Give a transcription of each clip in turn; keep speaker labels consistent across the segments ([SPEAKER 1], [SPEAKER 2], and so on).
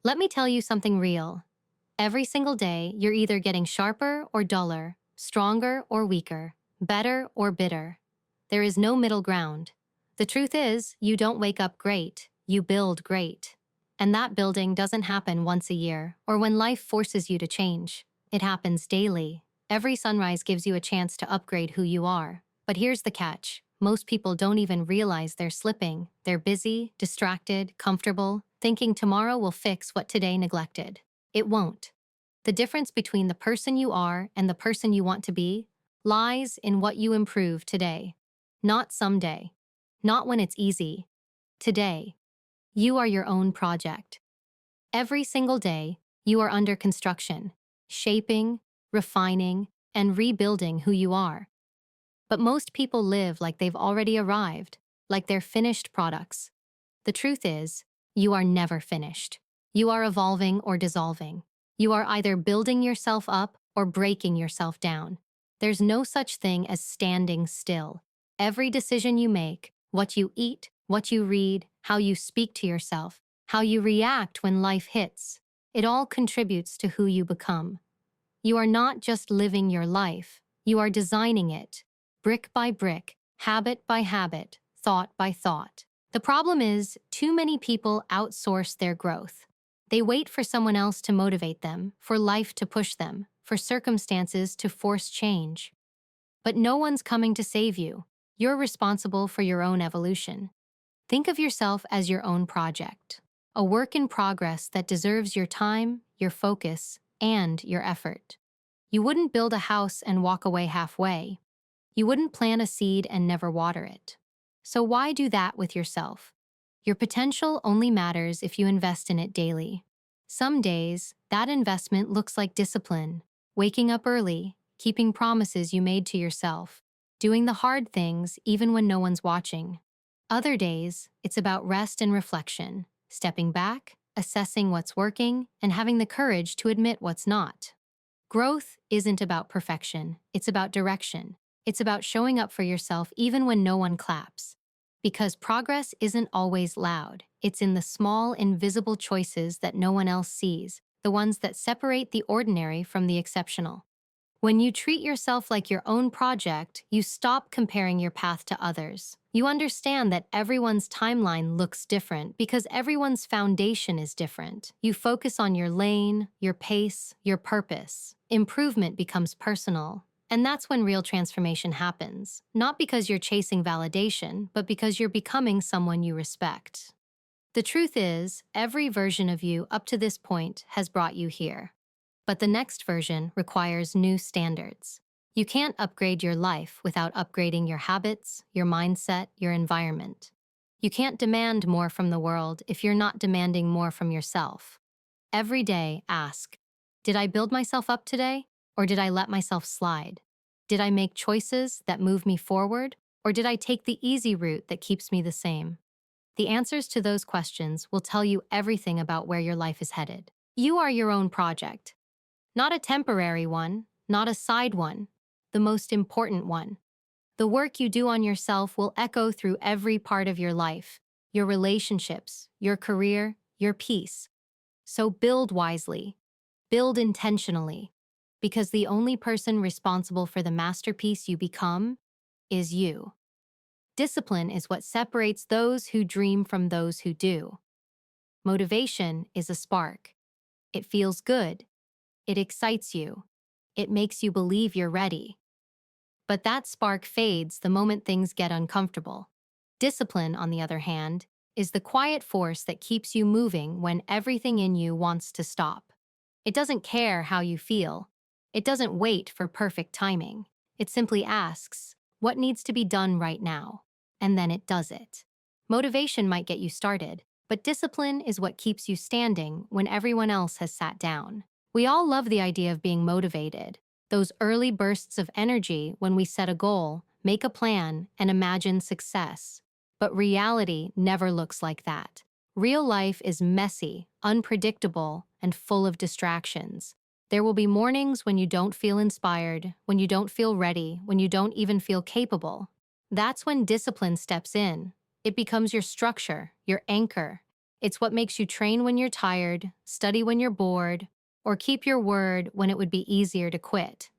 [SPEAKER 1] Let me tell you something real. Every single day, you're either getting sharper or duller, stronger or weaker, better or bitter. There is no middle ground. The truth is, you don't wake up great, you build great. And that building doesn't happen once a year or when life forces you to change. It happens daily. Every sunrise gives you a chance to upgrade who you are. But here's the catch. Most people don't even realize they're slipping. They're busy, distracted, comfortable, thinking tomorrow will fix what today neglected. It won't. The difference between the person you are and the person you want to be lies in what you improve today. Not someday. Not when it's easy. Today. You are your own project. Every single day, you are under construction, shaping, refining, and rebuilding who you are. But most people live like they've already arrived, like they're finished products. The truth is, you are never finished. You are evolving or dissolving. You are either building yourself up or breaking yourself down. There's no such thing as standing still. Every decision you make, what you eat, what you read, how you speak to yourself, how you react when life hits, it all contributes to who you become. You are not just living your life, you are designing it, brick by brick, habit by habit, thought by thought. The problem is, too many people outsource their growth. They wait for someone else to motivate them, for life to push them, for circumstances to force change. But no one's coming to save you. You're responsible for your own evolution. Think of yourself as your own project, a work in progress that deserves your time, your focus, and your effort. You wouldn't build a house and walk away halfway. You wouldn't plant a seed and never water it. So why do that with yourself? Your potential only matters if you invest in it daily. Some days, that investment looks like discipline, waking up early, keeping promises you made to yourself, doing the hard things even when no one's watching. Other days, it's about rest and reflection, stepping back, assessing what's working, and having the courage to admit what's not. Growth isn't about perfection, it's about direction. It's about showing up for yourself even when no one claps. Because progress isn't always loud. It's in the small, invisible choices that no one else sees, the ones that separate the ordinary from the exceptional. When you treat yourself like your own project, you stop comparing your path to others. You understand that everyone's timeline looks different because everyone's foundation is different. You focus on your lane, your pace, your purpose. Improvement becomes personal. And that's when real transformation happens, not because you're chasing validation, but because you're becoming someone you respect. The truth is, every version of you up to this point has brought you here. But the next version requires new standards. You can't upgrade your life without upgrading your habits, your mindset, your environment. You can't demand more from the world if you're not demanding more from yourself. Every day, ask, did I build myself up today? Or did I let myself slide? Did I make choices that move me forward? Or did I take the easy route that keeps me the same? The answers to those questions will tell you everything about where your life is headed. You are your own project. Not a temporary one, not a side one, the most important one. The work you do on yourself will echo through every part of your life, your relationships, your career, your peace. So build wisely, build intentionally, because the only person responsible for the masterpiece you become is you. Discipline is what separates those who dream from those who do. Motivation is a spark. It feels good. It excites you. It makes you believe you're ready. But that spark fades the moment things get uncomfortable. Discipline, on the other hand, is the quiet force that keeps you moving when everything in you wants to stop. It doesn't care how you feel. It doesn't wait for perfect timing. It simply asks, what needs to be done right now? And then it does it. Motivation might get you started, but discipline is what keeps you standing when everyone else has sat down. We all love the idea of being motivated, those early bursts of energy when we set a goal, make a plan, and imagine success. But reality never looks like that. Real life is messy, unpredictable, and full of distractions. There will be mornings when you don't feel inspired, when you don't feel ready, when you don't even feel capable. That's when discipline steps in. It becomes your structure, your anchor. It's what makes you train when you're tired, study when you're bored, or keep your word when it would be easier to quit.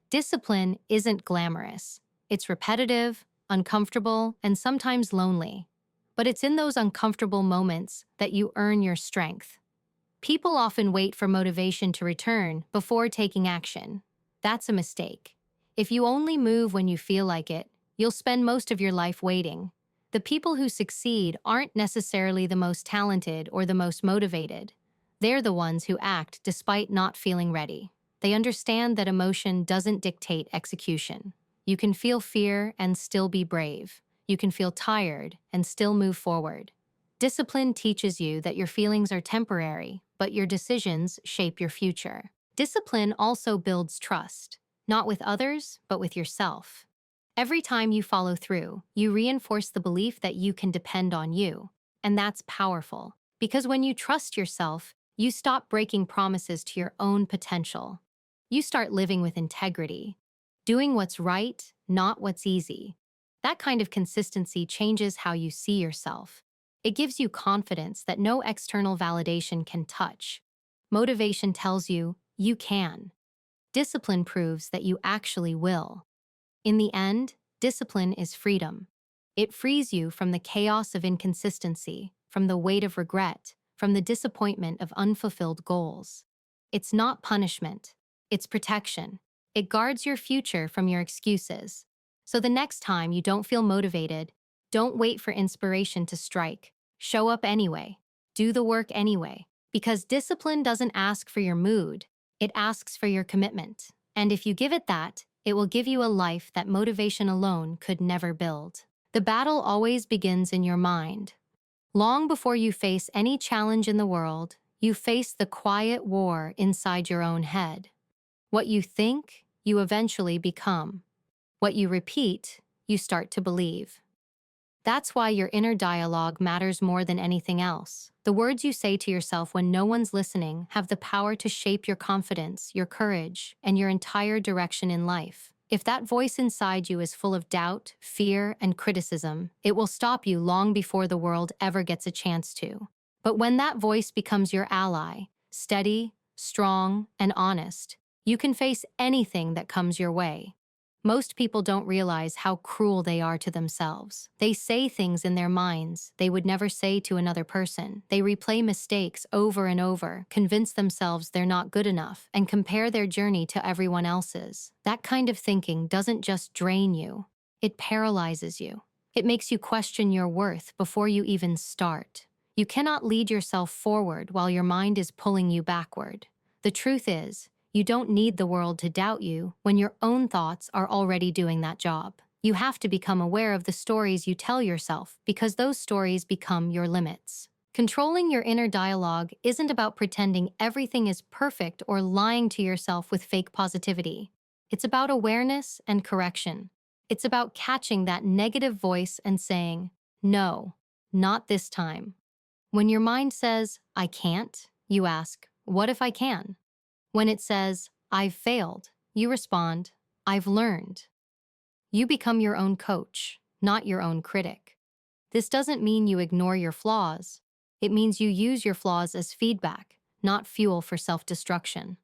[SPEAKER 1] Discipline isn't glamorous. It's repetitive, uncomfortable, and sometimes lonely. But it's in those uncomfortable moments that you earn your strength. People often wait for motivation to return before taking action. That's a mistake. If you only move when you feel like it, you'll spend most of your life waiting. The people who succeed aren't necessarily the most talented or the most motivated. They're the ones who act despite not feeling ready. They understand that emotion doesn't dictate execution. You can feel fear and still be brave. You can feel tired and still move forward. Discipline teaches you that your feelings are temporary, but your decisions shape your future. Discipline also builds trust, not with others, but with yourself. Every time you follow through, you reinforce the belief that you can depend on you. And that's powerful, because when you trust yourself, you stop breaking promises to your own potential. You start living with integrity, doing what's right, not what's easy. That kind of consistency changes how you see yourself. It gives you confidence that no external validation can touch. Motivation tells you you can. Discipline proves that you actually will. In the end, discipline is freedom. It frees you from the chaos of inconsistency, from the weight of regret, from the disappointment of unfulfilled goals. It's not punishment, it's protection. It guards your future from your excuses. So the next time you don't feel motivated, don't wait for inspiration to strike. Show up anyway. Do the work anyway. Because discipline doesn't ask for your mood, it asks for your commitment. And if you give it that, it will give you a life that motivation alone could never build. The battle always begins in your mind. Long before you face any challenge in the world, you face the quiet war inside your own head. What you think, you eventually become. What you repeat, you start to believe. That's why your inner dialogue matters more than anything else. The words you say to yourself when no one's listening have the power to shape your confidence, your courage, and your entire direction in life. If that voice inside you is full of doubt, fear, and criticism, it will stop you long before the world ever gets a chance to. But when that voice becomes your ally, steady, strong, and honest, you can face anything that comes your way. Most people don't realize how cruel they are to themselves. They say things in their minds they would never say to another person. They replay mistakes over and over, convince themselves they're not good enough, and compare their journey to everyone else's. That kind of thinking doesn't just drain you, it paralyzes you. It makes you question your worth before you even start. You cannot lead yourself forward while your mind is pulling you backward. The truth is, you don't need the world to doubt you when your own thoughts are already doing that job. You have to become aware of the stories you tell yourself because those stories become your limits. Controlling your inner dialogue isn't about pretending everything is perfect or lying to yourself with fake positivity. It's about awareness and correction. It's about catching that negative voice and saying, "No, not this time." When your mind says, "I can't," you ask, "What if I can?" When it says, "I've failed," you respond, "I've learned." You become your own coach, not your own critic. This doesn't mean you ignore your flaws. It means you use your flaws as feedback, not fuel for self-destruction.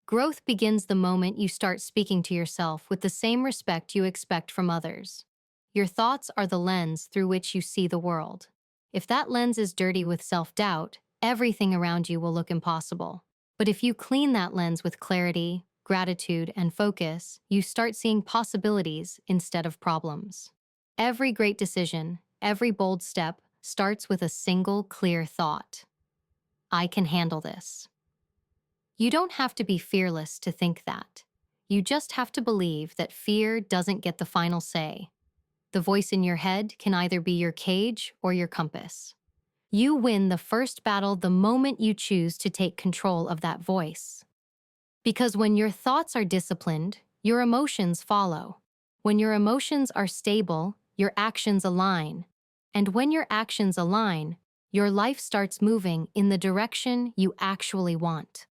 [SPEAKER 1] Growth begins the moment you start speaking to yourself with the same respect you expect from others. Your thoughts are the lens through which you see the world. If that lens is dirty with self-doubt, everything around you will look impossible. But if you clean that lens with clarity, gratitude, and focus, you start seeing possibilities instead of problems. Every great decision, every bold step, starts with a single clear thought. I can handle this. You don't have to be fearless to think that. You just have to believe that fear doesn't get the final say. The voice in your head can either be your cage or your compass. You win the first battle the moment you choose to take control of that voice. Because when your thoughts are disciplined, your emotions follow. When your emotions are stable, your actions align. And when your actions align, your life starts moving in the direction you actually want.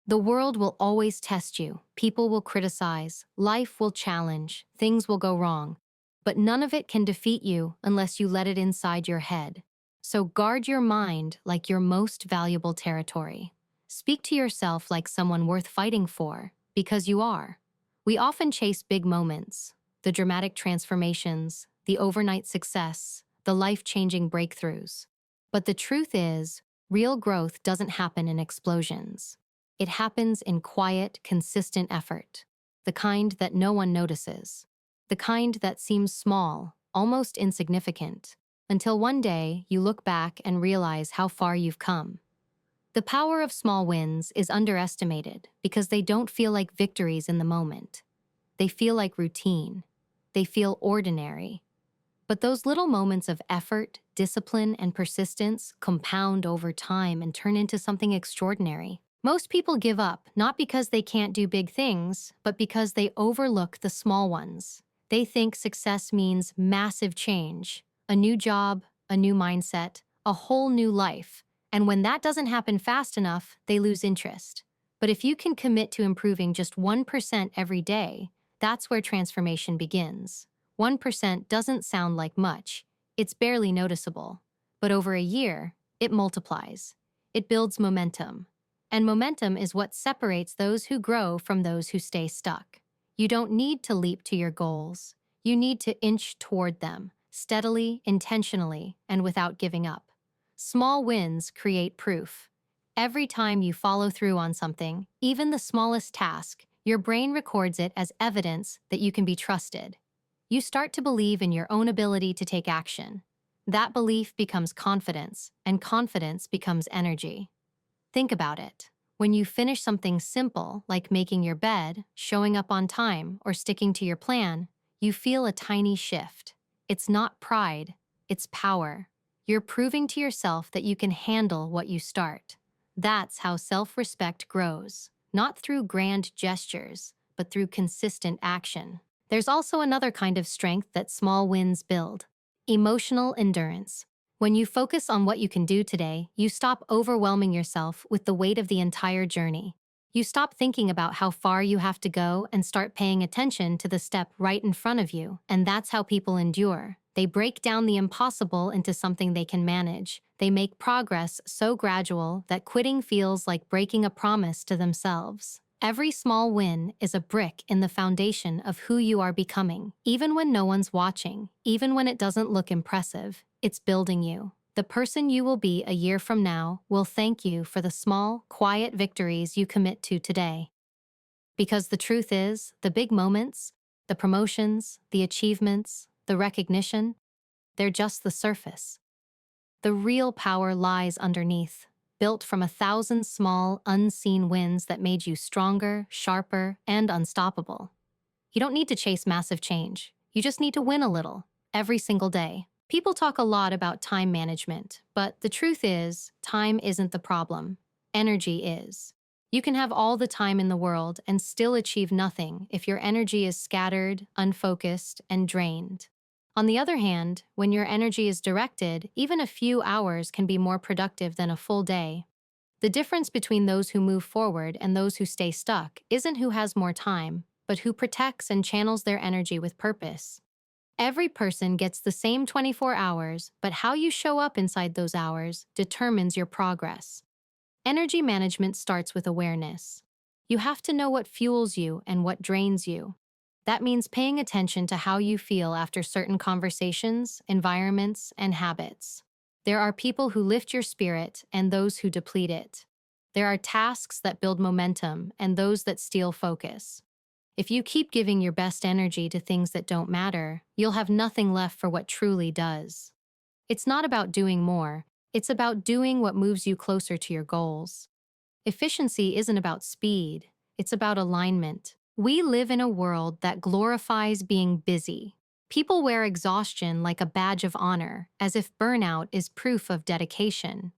[SPEAKER 1] The world will always test you, people will criticize, life will challenge, things will go wrong. But none of it can defeat you unless you let it inside your head. So guard your mind like your most valuable territory. Speak to yourself like someone worth fighting for, because you are. We often chase big moments, the dramatic transformations, the overnight success, the life-changing breakthroughs. But the truth is, real growth doesn't happen in explosions. It happens in quiet, consistent effort, the kind that no one notices, the kind that seems small, almost insignificant, until one day you look back and realize how far you've come. The power of small wins is underestimated because they don't feel like victories in the moment. They feel like routine. They feel ordinary. But those little moments of effort, discipline, and persistence compound over time and turn into something extraordinary. Most people give up not because they can't do big things, but because they overlook the small ones. They think success means massive change, a new job, a new mindset, a whole new life. And when that doesn't happen fast enough, they lose interest. But if you can commit to improving just 1% every day, that's where transformation begins. 1% doesn't sound like much. It's barely noticeable. But over a year, it multiplies. It builds momentum. And momentum is what separates those who grow from those who stay stuck. You don't need to leap to your goals. You need to inch toward them, steadily, intentionally, and without giving up. Small wins create proof. Every time you follow through on something, even the smallest task, your brain records it as evidence that you can be trusted. You start to believe in your own ability to take action. That belief becomes confidence, and confidence becomes energy. Think about it. When you finish something simple, like making your bed, showing up on time, or sticking to your plan, you feel a tiny shift. It's not pride, it's power. You're proving to yourself that you can handle what you start. That's how self-respect grows, not through grand gestures, but through consistent action. There's also another kind of strength that small wins build: emotional endurance. When you focus on what you can do today, you stop overwhelming yourself with the weight of the entire journey. You stop thinking about how far you have to go and start paying attention to the step right in front of you, and that's how people endure. They break down the impossible into something they can manage. They make progress so gradual that quitting feels like breaking a promise to themselves. Every small win is a brick in the foundation of who you are becoming. Even when no one's watching, even when it doesn't look impressive, it's building you. The person you will be a year from now will thank you for the small, quiet victories you commit to today. Because the truth is, the big moments, the promotions, the achievements, the recognition, they're just the surface. The real power lies underneath, built from 1,000 small, unseen wins that made you stronger, sharper, and unstoppable. You don't need to chase massive change. You just need to win a little, every single day. People talk a lot about time management, but the truth is, time isn't the problem. Energy is. You can have all the time in the world and still achieve nothing if your energy is scattered, unfocused, and drained. On the other hand, when your energy is directed, even a few hours can be more productive than a full day. The difference between those who move forward and those who stay stuck isn't who has more time, but who protects and channels their energy with purpose. Every person gets the same 24 hours, but how you show up inside those hours determines your progress. Energy management starts with awareness. You have to know what fuels you and what drains you. That means paying attention to how you feel after certain conversations, environments, and habits. There are people who lift your spirit and those who deplete it. There are tasks that build momentum and those that steal focus. If you keep giving your best energy to things that don't matter, you'll have nothing left for what truly does. It's not about doing more, it's about doing what moves you closer to your goals. Efficiency isn't about speed, it's about alignment. We live in a world that glorifies being busy. People wear exhaustion like a badge of honor, as if burnout is proof of dedication.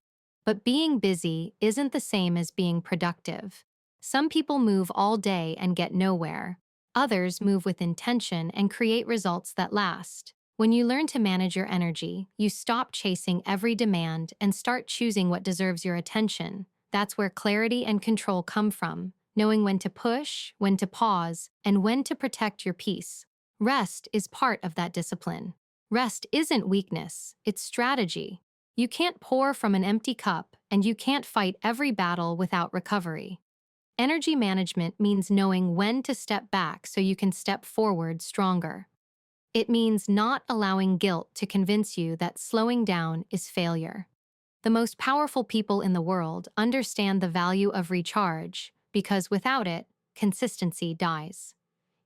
[SPEAKER 1] But being busy isn't the same as being productive. Some people move all day and get nowhere. Others move with intention and create results that last. When you learn to manage your energy, you stop chasing every demand and start choosing what deserves your attention. That's where clarity and control come from, knowing when to push, when to pause, and when to protect your peace. Rest is part of that discipline. Rest isn't weakness, it's strategy. You can't pour from an empty cup, and you can't fight every battle without recovery. Energy management means knowing when to step back so you can step forward stronger. It means not allowing guilt to convince you that slowing down is failure. The most powerful people in the world understand the value of recharge because without it, consistency dies.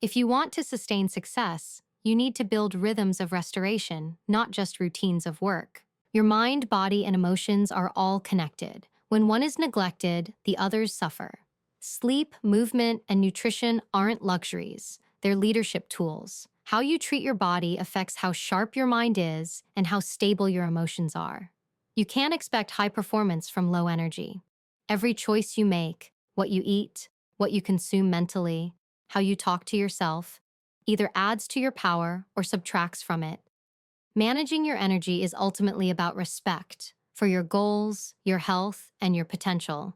[SPEAKER 1] If you want to sustain success, you need to build rhythms of restoration, not just routines of work. Your mind, body, and emotions are all connected. When one is neglected, the others suffer. Sleep, movement, and nutrition aren't luxuries, they're leadership tools. How you treat your body affects how sharp your mind is and how stable your emotions are. You can't expect high performance from low energy. Every choice you make, what you eat, what you consume mentally, how you talk to yourself, either adds to your power or subtracts from it. Managing your energy is ultimately about respect for your goals, your health, and your potential.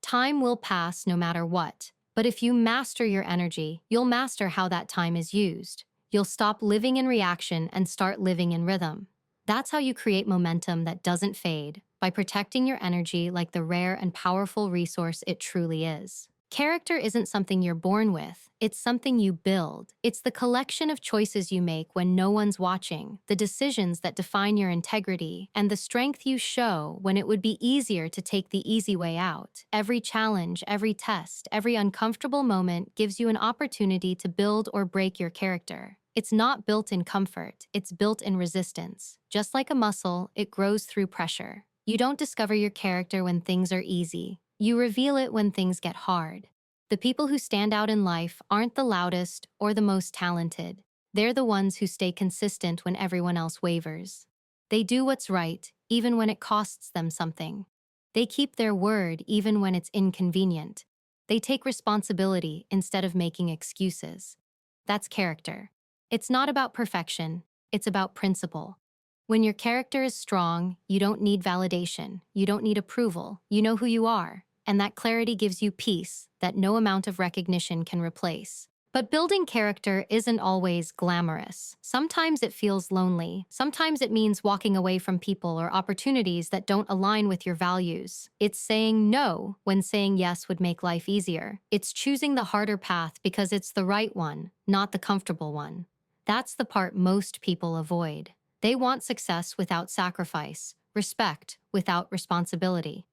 [SPEAKER 1] Time will pass no matter what, but if you master your energy, you'll master how that time is used. You'll stop living in reaction and start living in rhythm. That's how you create momentum that doesn't fade, by protecting your energy like the rare and powerful resource it truly is. Character isn't something you're born with, it's something you build. It's the collection of choices you make when no one's watching, the decisions that define your integrity, and the strength you show when it would be easier to take the easy way out. Every challenge, every test, every uncomfortable moment gives you an opportunity to build or break your character. It's not built in comfort, it's built in resistance. Just like a muscle, it grows through pressure. You don't discover your character when things are easy. You reveal it when things get hard. The people who stand out in life aren't the loudest or the most talented. They're the ones who stay consistent when everyone else wavers. They do what's right, even when it costs them something. They keep their word even when it's inconvenient. They take responsibility instead of making excuses. That's character. It's not about perfection, it's about principle. When your character is strong, you don't need validation, you don't need approval, you know who you are, and that clarity gives you peace that no amount of recognition can replace. But building character isn't always glamorous. Sometimes it feels lonely. Sometimes it means walking away from people or opportunities that don't align with your values. It's saying no when saying yes would make life easier. It's choosing the harder path because it's the right one, not the comfortable one. That's the part most people avoid. They want success without sacrifice, respect without responsibility.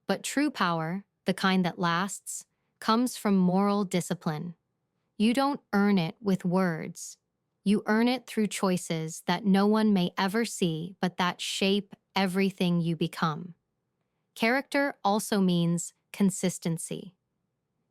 [SPEAKER 1] But true power, the kind that lasts, comes from moral discipline. You don't earn it with words. You earn it through choices that no one may ever see but that shape everything you become. Character also means consistency.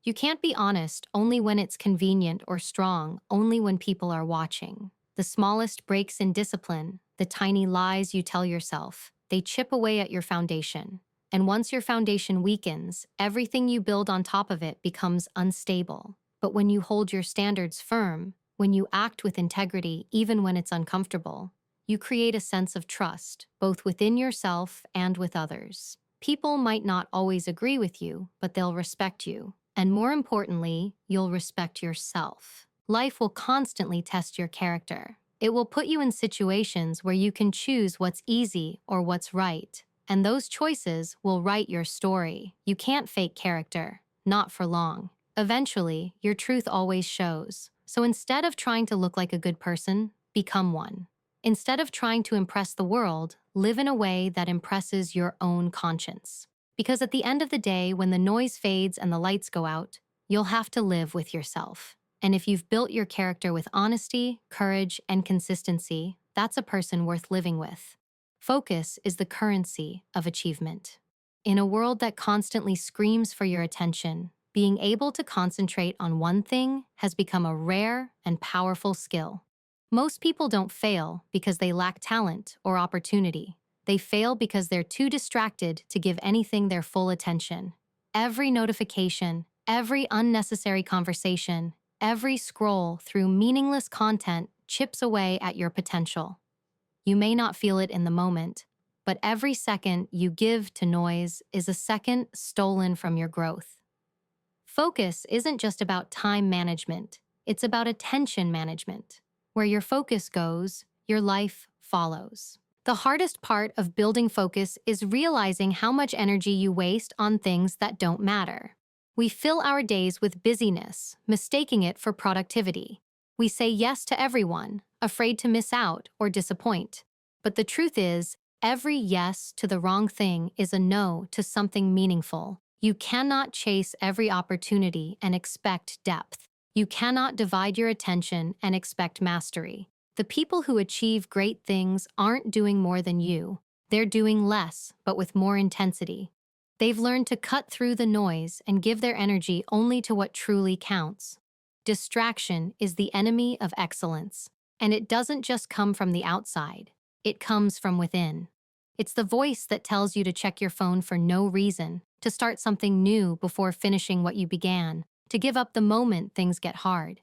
[SPEAKER 1] You can't be honest only when it's convenient or strong, only when people are watching. The smallest breaks in discipline, the tiny lies you tell yourself, they chip away at your foundation. And once your foundation weakens, everything you build on top of it becomes unstable. But when you hold your standards firm, when you act with integrity even when it's uncomfortable, you create a sense of trust, both within yourself and with others. People might not always agree with you, but they'll respect you. And more importantly, you'll respect yourself. Life will constantly test your character. It will put you in situations where you can choose what's easy or what's right. And those choices will write your story. You can't fake character, not for long. Eventually, your truth always shows. So instead of trying to look like a good person, become one. Instead of trying to impress the world, live in a way that impresses your own conscience. Because at the end of the day, when the noise fades and the lights go out, you'll have to live with yourself. And if you've built your character with honesty, courage, and consistency, that's a person worth living with. Focus is the currency of achievement. In a world that constantly screams for your attention, being able to concentrate on one thing has become a rare and powerful skill. Most people don't fail because they lack talent or opportunity. They fail because they're too distracted to give anything their full attention. Every notification, every unnecessary conversation, every scroll through meaningless content chips away at your potential. You may not feel it in the moment, but every second you give to noise is a second stolen from your growth. Focus isn't just about time management, it's about attention management. Where your focus goes, your life follows. The hardest part of building focus is realizing how much energy you waste on things that don't matter. We fill our days with busyness, mistaking it for productivity. We say yes to everyone, afraid to miss out or disappoint. But the truth is, every yes to the wrong thing is a no to something meaningful. You cannot chase every opportunity and expect depth. You cannot divide your attention and expect mastery. The people who achieve great things aren't doing more than you. They're doing less, but with more intensity. They've learned to cut through the noise and give their energy only to what truly counts. Distraction is the enemy of excellence, and it doesn't just come from the outside, it comes from within. It's the voice that tells you to check your phone for no reason, to start something new before finishing what you began, to give up the moment things get hard.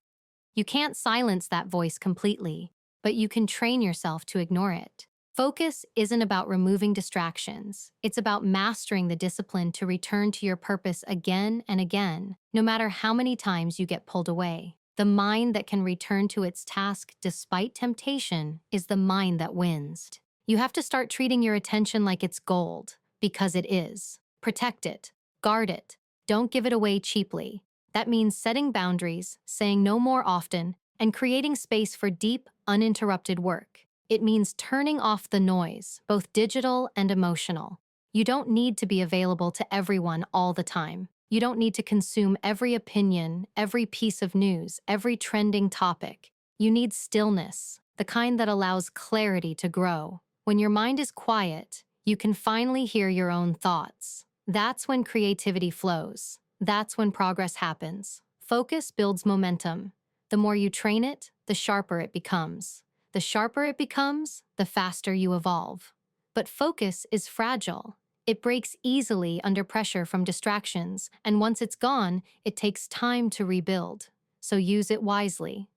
[SPEAKER 1] You can't silence that voice completely, but you can train yourself to ignore it. Focus isn't about removing distractions. It's about mastering the discipline to return to your purpose again and again, no matter how many times you get pulled away. The mind that can return to its task despite temptation is the mind that wins. You have to start treating your attention like it's gold, because it is. Protect it, guard it, don't give it away cheaply. That means setting boundaries, saying no more often, and creating space for deep, uninterrupted work. It means turning off the noise, both digital and emotional. You don't need to be available to everyone all the time. You don't need to consume every opinion, every piece of news, every trending topic. You need stillness, the kind that allows clarity to grow. When your mind is quiet, you can finally hear your own thoughts. That's when creativity flows. That's when progress happens. Focus builds momentum. The more you train it, the sharper it becomes. The sharper it becomes, the faster you evolve. But focus is fragile. It breaks easily under pressure from distractions, and once it's gone, it takes time to rebuild. So use it wisely.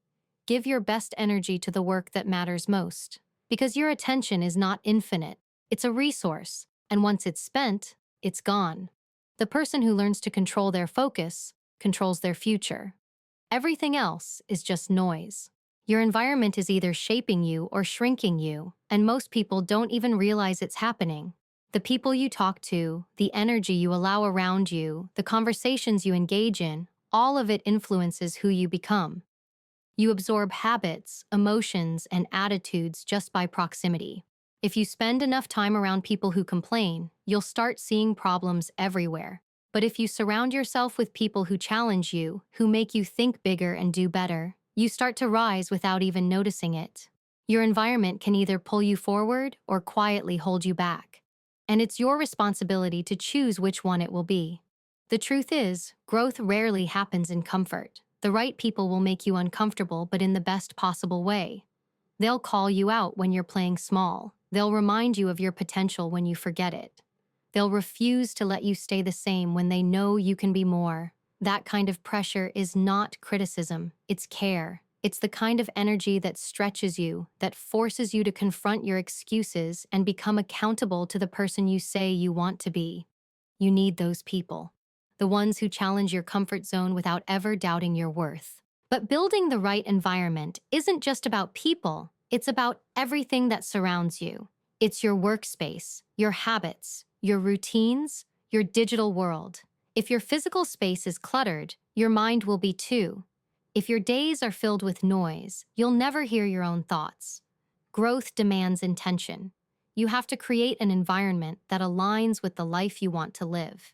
[SPEAKER 1] Give your best energy to the work that matters most. Because your attention is not infinite. It's a resource, and once it's spent, it's gone. The person who learns to control their focus controls their future. Everything else is just noise. Your environment is either shaping you or shrinking you, and most people don't even realize it's happening. The people you talk to, the energy you allow around you, the conversations you engage in, all of it influences who you become. You absorb habits, emotions, and attitudes just by proximity. If you spend enough time around people who complain, you'll start seeing problems everywhere. But if you surround yourself with people who challenge you, who make you think bigger and do better, you start to rise without even noticing it. Your environment can either pull you forward or quietly hold you back. And it's your responsibility to choose which one it will be. The truth is, growth rarely happens in comfort. The right people will make you uncomfortable, but in the best possible way. They'll call you out when you're playing small. They'll remind you of your potential when you forget it. They'll refuse to let you stay the same when they know you can be more. That kind of pressure is not criticism, it's care. It's the kind of energy that stretches you, that forces you to confront your excuses and become accountable to the person you say you want to be. You need those people. The ones who challenge your comfort zone without ever doubting your worth. But building the right environment isn't just about people, it's about everything that surrounds you. It's your workspace, your habits, your routines, your digital world. If your physical space is cluttered, your mind will be too. If your days are filled with noise, you'll never hear your own thoughts. Growth demands intention. You have to create an environment that aligns with the life you want to live.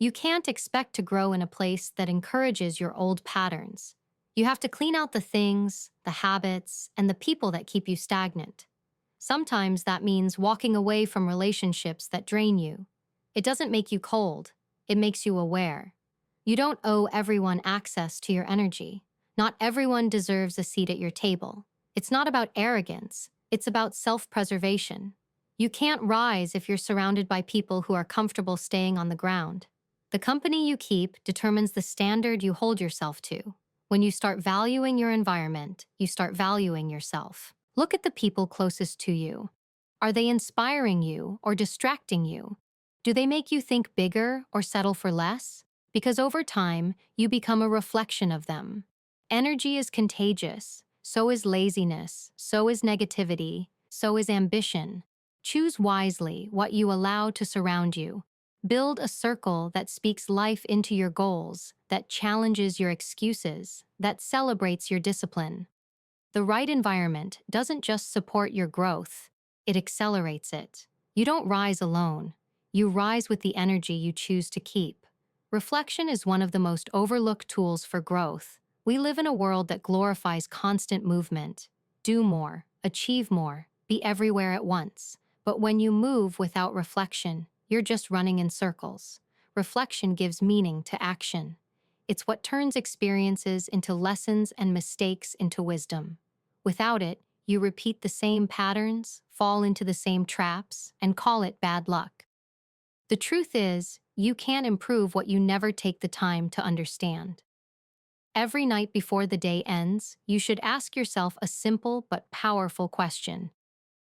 [SPEAKER 1] You can't expect to grow in a place that encourages your old patterns. You have to clean out the things, the habits, and the people that keep you stagnant. Sometimes that means walking away from relationships that drain you. It doesn't make you cold, it makes you aware. You don't owe everyone access to your energy. Not everyone deserves a seat at your table. It's not about arrogance, it's about self-preservation. You can't rise if you're surrounded by people who are comfortable staying on the ground. The company you keep determines the standard you hold yourself to. When you start valuing your environment, you start valuing yourself. Look at the people closest to you. Are they inspiring you or distracting you? Do they make you think bigger or settle for less? Because over time, you become a reflection of them. Energy is contagious. So is laziness. So is negativity. So is ambition. Choose wisely what you allow to surround you. Build a circle that speaks life into your goals, that challenges your excuses, that celebrates your discipline. The right environment doesn't just support your growth, it accelerates it. You don't rise alone. You rise with the energy you choose to keep. Reflection is one of the most overlooked tools for growth. We live in a world that glorifies constant movement. Do more, achieve more, be everywhere at once. But when you move without reflection, you're just running in circles. Reflection gives meaning to action. It's what turns experiences into lessons and mistakes into wisdom. Without it, you repeat the same patterns, fall into the same traps, and call it bad luck. The truth is, you can't improve what you never take the time to understand. Every night before the day ends, you should ask yourself a simple but powerful question.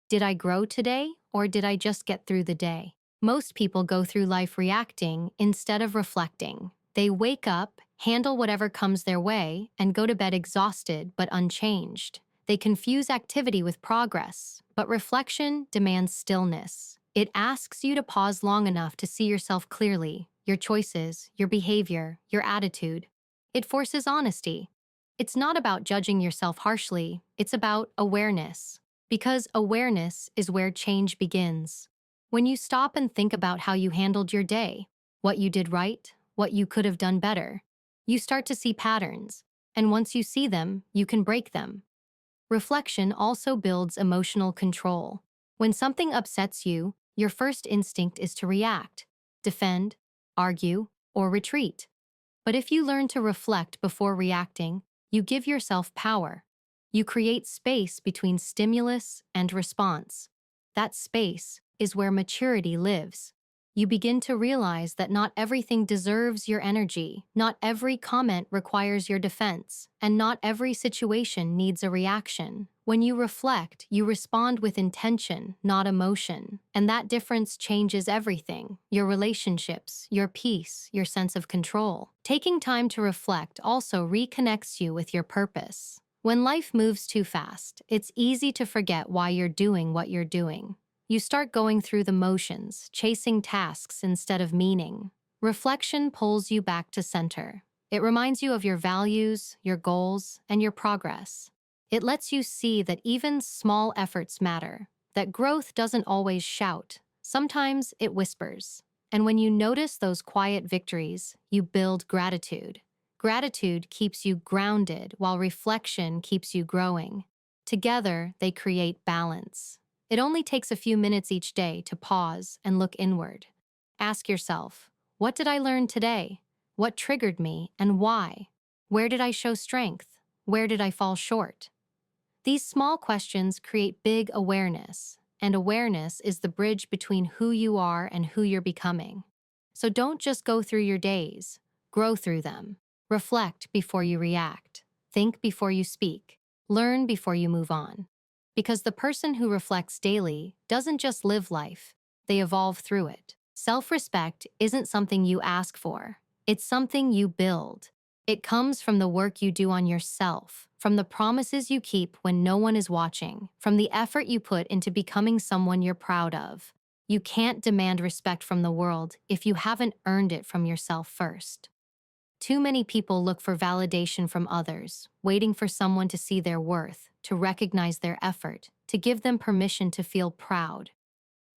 [SPEAKER 1] Did I grow today, or did I just get through the day? Most people go through life reacting instead of reflecting. They wake up, handle whatever comes their way, and go to bed exhausted but unchanged. They confuse activity with progress, but reflection demands stillness. It asks you to pause long enough to see yourself clearly, your choices, your behavior, your attitude. It forces honesty. It's not about judging yourself harshly, it's about awareness. Because awareness is where change begins. When you stop and think about how you handled your day, what you did right, what you could have done better, you start to see patterns, and once you see them, you can break them. Reflection also builds emotional control. When something upsets you, your first instinct is to react, defend, argue, or retreat. But if you learn to reflect before reacting, you give yourself power. You create space between stimulus and response. That space is where maturity lives. You begin to realize that not everything deserves your energy, not every comment requires your defense, and not every situation needs a reaction. When you reflect, you respond with intention, not emotion, and that difference changes everything: your relationships, your peace, your sense of control. Taking time to reflect also reconnects you with your purpose. When life moves too fast, it's easy to forget why you're doing what you're doing. You start going through the motions, chasing tasks instead of meaning. Reflection pulls you back to center. It reminds you of your values, your goals, and your progress. It lets you see that even small efforts matter, that growth doesn't always shout. Sometimes it whispers. And when you notice those quiet victories, you build gratitude. Gratitude keeps you grounded, while reflection keeps you growing. Together, they create balance. It only takes a few minutes each day to pause and look inward. Ask yourself, what did I learn today? What triggered me and why? Where did I show strength? Where did I fall short? These small questions create big awareness, and awareness is the bridge between who you are and who you're becoming. So don't just go through your days, grow through them. Reflect before you react. Think before you speak. Learn before you move on. Because the person who reflects daily doesn't just live life, they evolve through it. Self-respect isn't something you ask for. It's something you build. It comes from the work you do on yourself, from the promises you keep when no one is watching, from the effort you put into becoming someone you're proud of. You can't demand respect from the world if you haven't earned it from yourself first. Too many people look for validation from others, waiting for someone to see their worth, to recognize their effort, to give them permission to feel proud.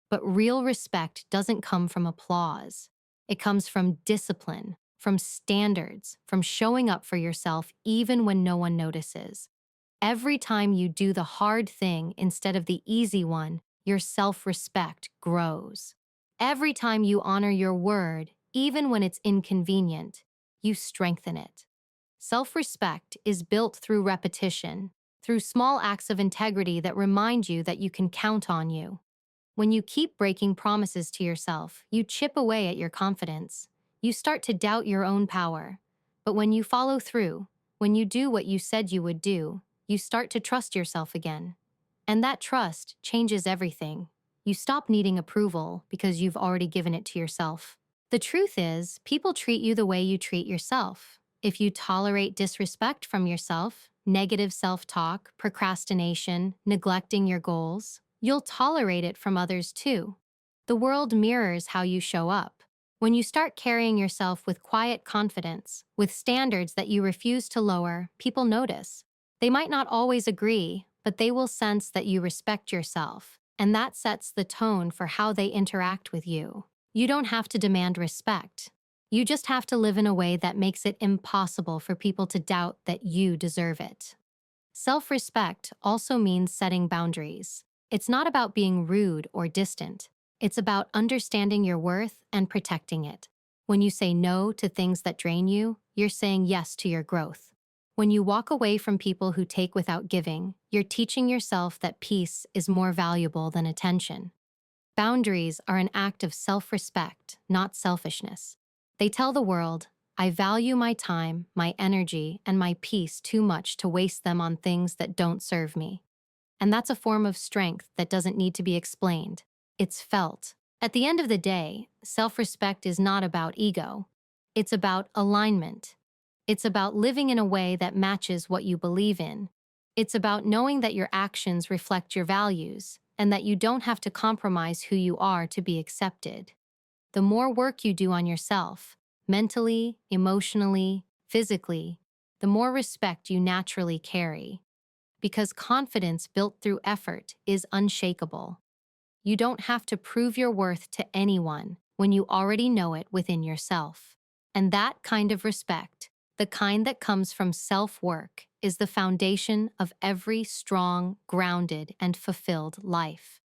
[SPEAKER 1] But real respect doesn't come from applause. It comes from discipline, from standards, from showing up for yourself even when no one notices. Every time you do the hard thing instead of the easy one, your self-respect grows. Every time you honor your word, even when it's inconvenient, you strengthen it. Self-respect is built through repetition, through small acts of integrity that remind you that you can count on you. When you keep breaking promises to yourself, you chip away at your confidence. You start to doubt your own power. But when you follow through, when you do what you said you would do, you start to trust yourself again. And that trust changes everything. You stop needing approval because you've already given it to yourself. The truth is, people treat you the way you treat yourself. If you tolerate disrespect from yourself, negative self-talk, procrastination, neglecting your goals, you'll tolerate it from others too. The world mirrors how you show up. When you start carrying yourself with quiet confidence, with standards that you refuse to lower, people notice. They might not always agree, but they will sense that you respect yourself, and that sets the tone for how they interact with you. You don't have to demand respect. You just have to live in a way that makes it impossible for people to doubt that you deserve it. Self-respect also means setting boundaries. It's not about being rude or distant. It's about understanding your worth and protecting it. When you say no to things that drain you, you're saying yes to your growth. When you walk away from people who take without giving, you're teaching yourself that peace is more valuable than attention. Boundaries are an act of self-respect, not selfishness. They tell the world, I value my time, my energy, and my peace too much to waste them on things that don't serve me. And that's a form of strength that doesn't need to be explained. It's felt. At the end of the day, self-respect is not about ego. It's about alignment. It's about living in a way that matches what you believe in. It's about knowing that your actions reflect your values and that you don't have to compromise who you are to be accepted. The more work you do on yourself, mentally, emotionally, physically, the more respect you naturally carry. Because confidence built through effort is unshakable. You don't have to prove your worth to anyone when you already know it within yourself. And that kind of respect, the kind that comes from self-work, is the foundation of every strong, grounded, and fulfilled life.